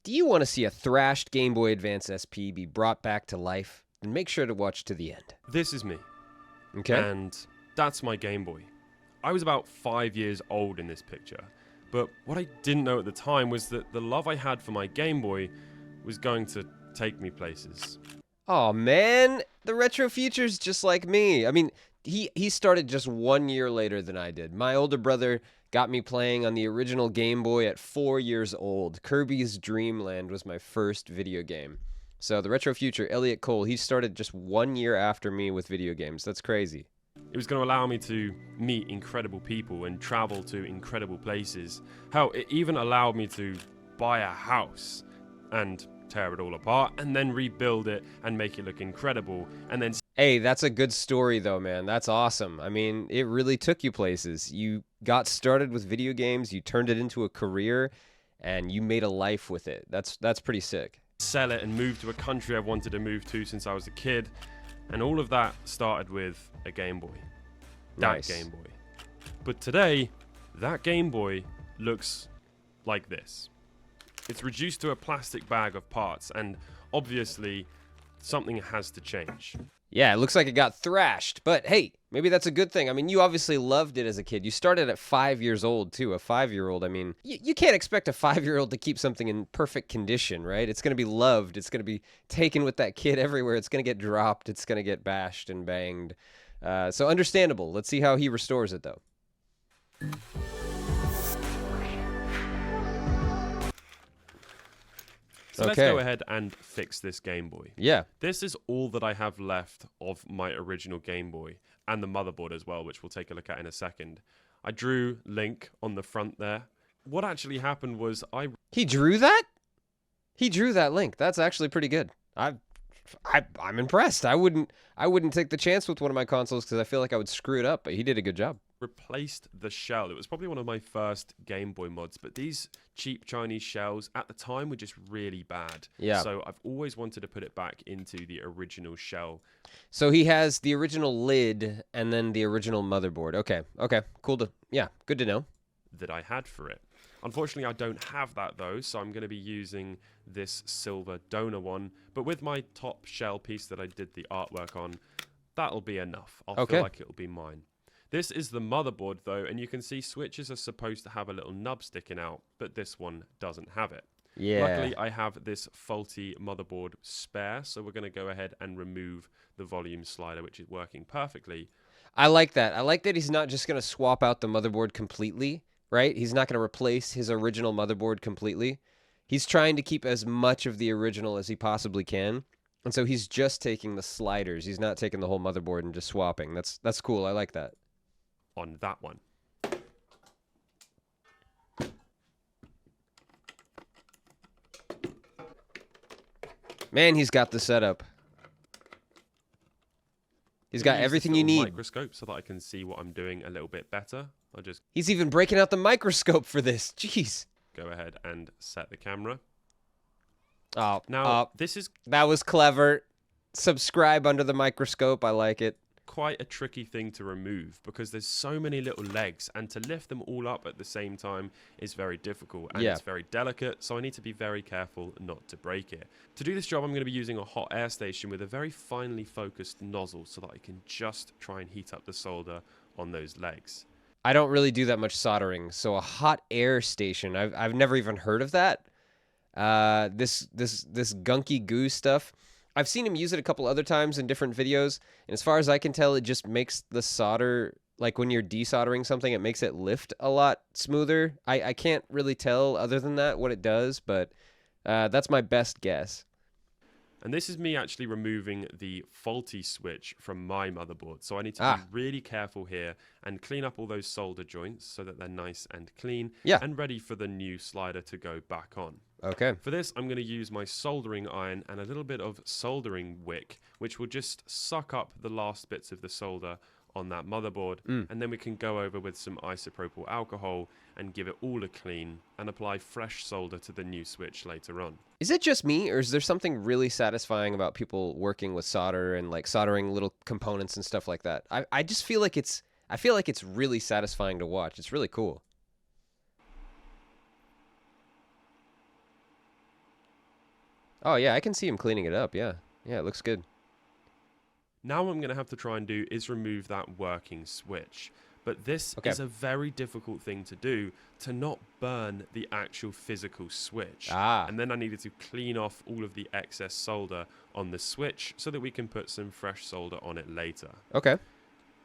Do you want to see a thrashed Game Boy Advance SP be brought back to life? Then make sure to watch to the end. This is me. Okay? And that's my Game Boy. I was about 5 years old in this picture, but what I didn't know at the time was that the love I had for my Game Boy was going to take me places. Oh man, the retro future's just like me. I mean, he started just 1 year later than I did. My older brother got me playing on the original Game Boy at 4 years old. Kirby's Dream Land was my first video game. So the retro future, Elliot Cole, he started just 1 year after me with video games. That's crazy. It was going to allow me to meet incredible people and travel to incredible places. Hell, it even allowed me to buy a house and tear it all apart and then rebuild it and make it look incredible and then... Hey, that's a good story though, man. That's awesome. I mean, it really took you places. You got started with video games, you turned it into a career, and you made a life with it. That's pretty sick. Sell it and move to a country I've wanted to move to since I was a kid. And all of that started with a Game Boy. Nice. That Game Boy. But today, that Game Boy looks like this. It's reduced to a plastic bag of parts, and obviously, something has to change. Yeah, it looks like it got thrashed, but hey, maybe that's a good thing. I mean, you obviously loved it as a kid. You started at 5 years old, too. A 5-year-old, I mean, you can't expect a 5-year-old to keep something in perfect condition, right? It's going to be loved. It's going to be taken with that kid everywhere. It's going to get dropped. It's going to get bashed and banged. So understandable. Let's see how he restores it, though. So let's go ahead and fix this Game Boy. Yeah. This is all that I have left of my original Game Boy, and the motherboard as well, which we'll take a look at in a second. I drew Link on the front there. What actually happened was He drew that? He drew that Link. That's actually pretty good. I'm impressed. I wouldn't take the chance with one of my consoles because I feel like I would screw it up, but he did a good job. Replaced the shell. It was probably one of my first Game Boy mods, but these cheap Chinese shells at the time were just really bad. Yeah. So I've always wanted to put it back into the original shell. So he has the original lid and then the original motherboard. Okay. Cool good to know. That I had for it. Unfortunately, I don't have that though, so I'm going to be using this silver donor one. But with my top shell piece that I did the artwork on, that'll be enough. I'll feel like it'll be mine. This is the motherboard though, and you can see switches are supposed to have a little nub sticking out, but this one doesn't have it. Yeah. Luckily, I have this faulty motherboard spare, so we're going to go ahead and remove the volume slider, which is working perfectly. I like that. I like that he's not just going to swap out the motherboard completely, right? He's not going to replace his original motherboard completely. He's trying to keep as much of the original as he possibly can. And so he's just taking the sliders. He's not taking the whole motherboard and just swapping. That's cool. I like that. On that one. Man, he's got the setup. He's got everything you need. Microscope so that I can see what I'm doing a little bit better. He's even breaking out the microscope for this. Jeez. Go ahead and set the camera. Oh, now that was clever. Subscribe under the microscope. I like it. Quite a tricky thing to remove because there's so many little legs, and to lift them all up at the same time is very difficult, and it's very delicate, so I need to be very careful not to break it. To do this job, I'm going to be using a hot air station with a very finely focused nozzle so that I can just try and heat up the solder on those legs. I don't really do that much soldering, so a hot air station, I've never even heard of that. This gunky goo stuff, I've seen him use it a couple other times in different videos, and as far as I can tell, it just makes the solder, like when you're desoldering something, it makes it lift a lot smoother. I can't really tell other than that what it does, but that's my best guess. And this is me actually removing the faulty switch from my motherboard. So I need to be really careful here and clean up all those solder joints so that they're nice and clean and ready for the new slider to go back on. Okay. For this, I'm going to use my soldering iron and a little bit of soldering wick, which will just suck up the last bits of the solder on that motherboard. And then we can go over with some isopropyl alcohol and give it all a clean and apply fresh solder to the new switch later on. Is it just me, or is there something really satisfying about people working with solder and like soldering little components and stuff like that? I just feel like it's really satisfying to watch. It's really cool. Oh, yeah, I can see him cleaning it up. Yeah. Yeah, it looks good. Now what I'm going to have to try and do is remove that working switch. But this Okay. is a very difficult thing to do, to not burn the actual physical switch. Ah. And then I needed to clean off all of the excess solder on the switch so that we can put some fresh solder on it later. Okay.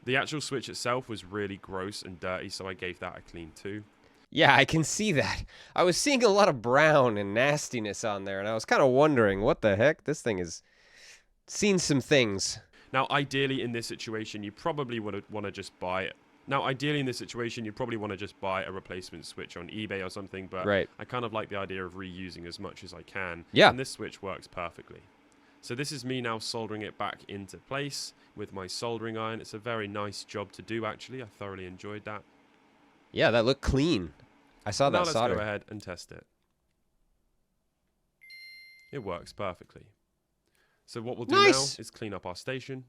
The actual switch itself was really gross and dirty, so I gave that a clean too. Yeah, I can see that. I was seeing a lot of brown and nastiness on there, and I was kind of wondering, what the heck? This thing has seen some things. Now, ideally in this situation, you probably would want to just buy it. Now, ideally in this situation, you probably want to just buy a replacement switch on eBay or something, but Right. I kind of like the idea of reusing as much as I can. Yeah. And this switch works perfectly. So this is me now soldering it back into place with my soldering iron. It's a very nice job to do, actually. I thoroughly enjoyed that. Yeah, that looked clean. I saw Now that let's solder. go ahead and test it. It works perfectly. So what we'll do Nice. now is clean up our station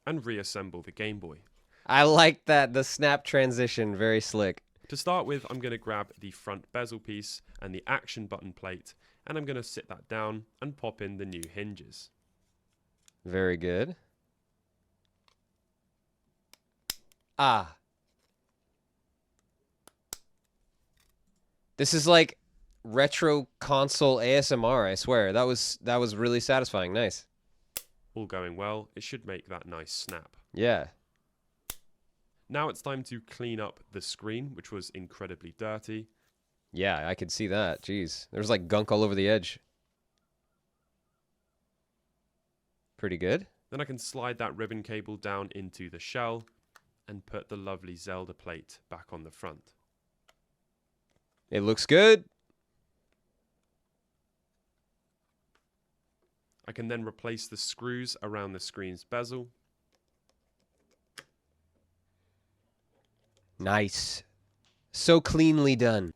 and reassemble the Game Boy. I like that. The snap transition, very slick. To start with, I'm going to grab the front bezel piece and the action button plate, and I'm going to sit that down and pop in the new hinges. Very good. Ah. This is like retro console ASMR, I swear. That was really satisfying. Nice. All going well, it should make that nice snap. Yeah. Now it's time to clean up the screen, which was incredibly dirty. Yeah, I could see that. Jeez. There's like gunk all over the edge. Pretty good. Then I can slide that ribbon cable down into the shell and put the lovely Zelda plate back on the front. It looks good. I can then replace the screws around the screen's bezel. Nice. So cleanly done.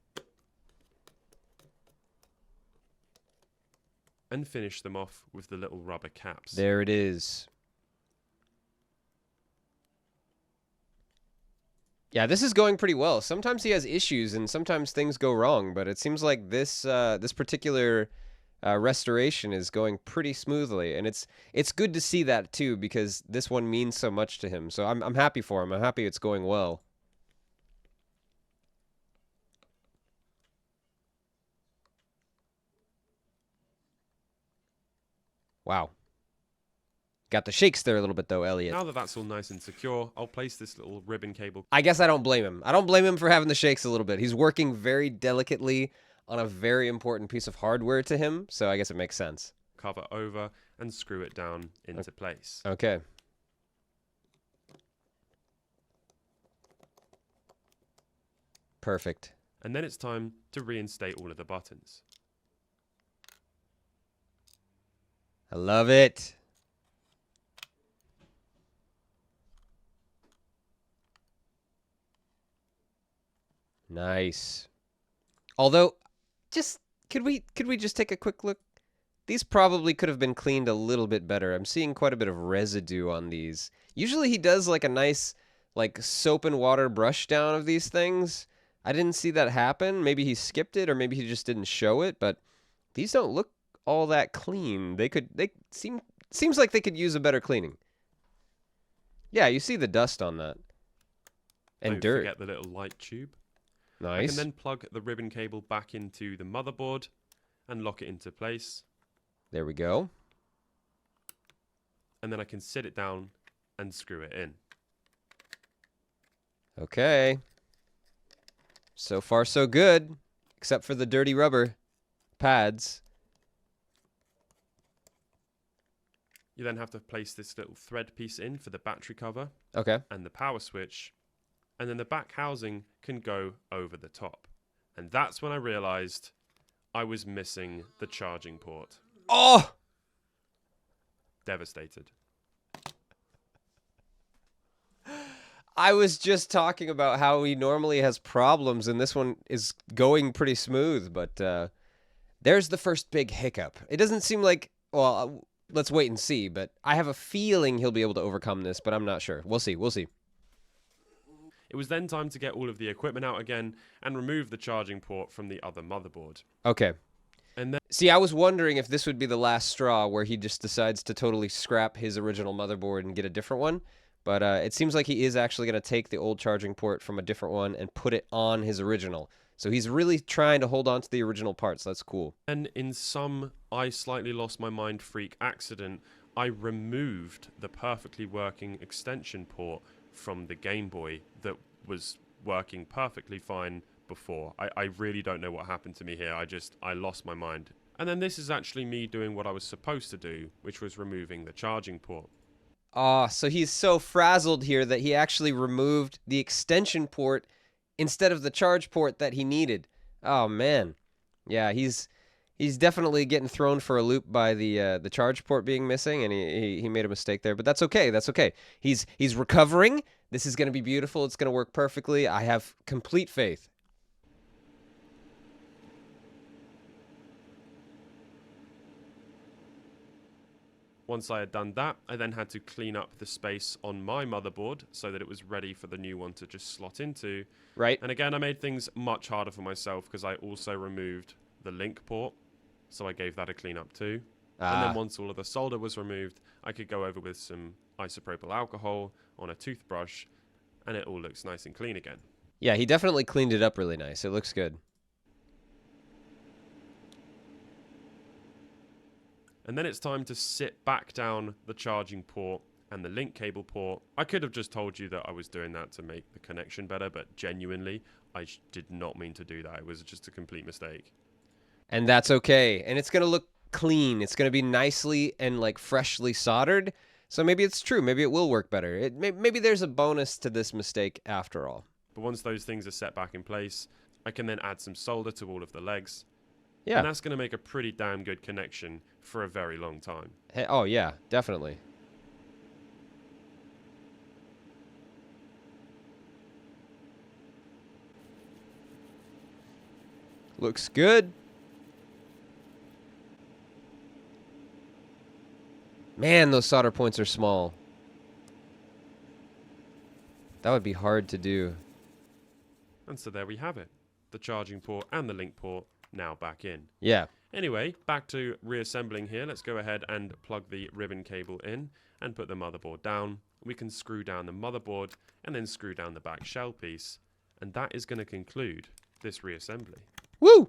And finish them off with the little rubber caps. There it is. Yeah, this is going pretty well. Sometimes he has issues and sometimes things go wrong, but it seems like this this particular restoration is going pretty smoothly, and it's good to see that too, because this one means so much to him. So I'm happy for him. I'm happy it's going well. Wow. Got the shakes there a little bit though, Elliot. Now that that's all nice and secure, I'll place this little ribbon cable I guess I don't blame him. I don't blame him for having the shakes a little bit. He's working very delicately on a very important piece of hardware to him, so I guess it makes sense. cover over and screw it down into place. Okay. Perfect. And then it's time to reinstate all of the buttons. I love it. Nice. Although, could we just take a quick look? These probably could have been cleaned a little bit better. I'm seeing quite a bit of residue on these. Usually he does like a nice like soap and water brush down of these things. I didn't see that happen. Maybe he skipped it or maybe he just didn't show it, but these don't look all that clean. Seems like they could use a better cleaning. Yeah, you see the dust on that. And Don't dirt. forget the little light tube. I Nice. can then plug the ribbon cable back into the motherboard and lock it into place. There we go. And then I can sit it down and screw it in. Okay. So far, so good. Except for the dirty rubber pads. You then have to place this little thread piece in for the battery cover Okay. and the power switch. And then the back housing can go over the top. And that's when I realized I was missing the charging port. Oh! Devastated. I was just talking about how he normally has problems, and this one is going pretty smooth, but there's the first big hiccup. It doesn't seem like, well, let's wait and see, but I have a feeling he'll be able to overcome this, but I'm not sure. We'll see. We'll see. It was then time to get all of the equipment out again and remove the charging port from the other motherboard. Okay. And then See, I was wondering if this would be the last straw where he just decides to totally scrap his original motherboard and get a different one. But it seems like he is actually going to take the old charging port from a different one and put it on his original. So he's really trying to hold on to the original parts. That's cool. And in some I slightly lost my mind freak accident, I removed the perfectly working extension port from the Game Boy that was working perfectly fine before. I really don't know what happened to me here. I lost my mind. And then this is actually me doing what I was supposed to do, which was removing the charging port. Oh, so he's so frazzled here that he actually removed the extension port instead of the charge port that he needed. Oh man. Yeah, he's definitely getting thrown for a loop by the charge port being missing, and he made a mistake there, but that's okay. That's okay. He's recovering. This is going to be beautiful. It's going to work perfectly. I have complete faith. Once I had done that, I then had to clean up the space on my motherboard so that it was ready for the new one to just slot into. Right? And again, I made things much harder for myself because I also removed the link port, so I gave that a clean up too. And then once all of the solder was removed, I could go over with some isopropyl alcohol on a toothbrush, and it all looks nice and clean again. Yeah, he definitely cleaned it up really nice. It looks good. And then it's time to sit back down the charging port and the link cable port. I could have just told you that I was doing that to make the connection better, but genuinely, I did not mean to do that. It was just a complete mistake. And that's okay. And it's going to look clean. It's going to be nicely and like freshly soldered. So maybe it's true. Maybe it will work better. Maybe there's a bonus to this mistake after all. But once those things are set back in place, I can then add some solder to all of the legs. Yeah. And that's going to make a pretty damn good connection for a very long time. Hey, oh, yeah, definitely. Looks good. Man, those solder points are small. That would be hard to do. And so there we have it. The charging port and the link port now back in. Yeah. Anyway, back to reassembling here. Let's go ahead and plug the ribbon cable in and put the motherboard down. We can screw down the motherboard and then screw down the back shell piece. And that is going to conclude this reassembly. Woo!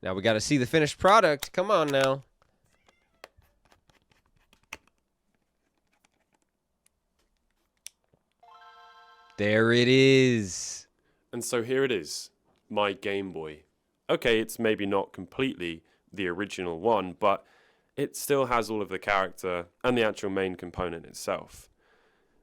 Now we got to see the finished product. Come on now. There it is. And so here it is, my Game Boy. Okay, it's maybe not completely the original one, but it still has all of the character and the actual main component itself.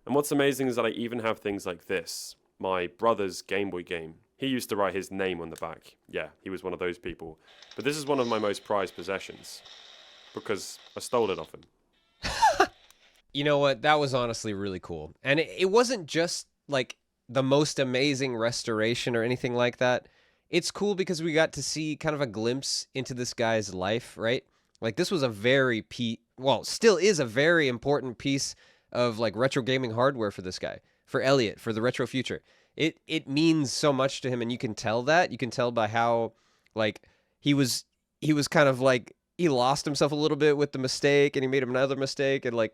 And what's amazing is that I even have things like this, my brother's Game Boy game. He used to write his name on the back. Yeah, he was one of those people. But this is one of my most prized possessions, because I stole it off him. You know what? That was honestly really cool. And it wasn't just like the most amazing restoration or anything like that. It's cool because we got to see kind of a glimpse into this guy's life, right? Like this was a very still is a very important piece of like retro gaming hardware for this guy, for Elliot, for the retro future. It means so much to him, and you can tell that. You can tell by how like he was kind of like he lost himself a little bit with the mistake, and he made another mistake, and like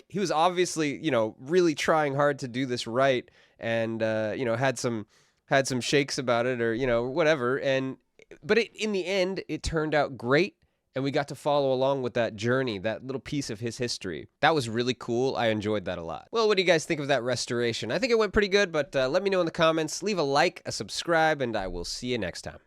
he was obviously, you know, really trying hard to do this right, and you know, had some shakes about it, or you know, whatever, but in the end it turned out great, and we got to follow along with that journey, that little piece of his history. That was really cool. I enjoyed that a lot. Well, what do you guys think of that restoration? I think it went pretty good, but let me know in the comments. Leave a like, a subscribe, and I will see you next time.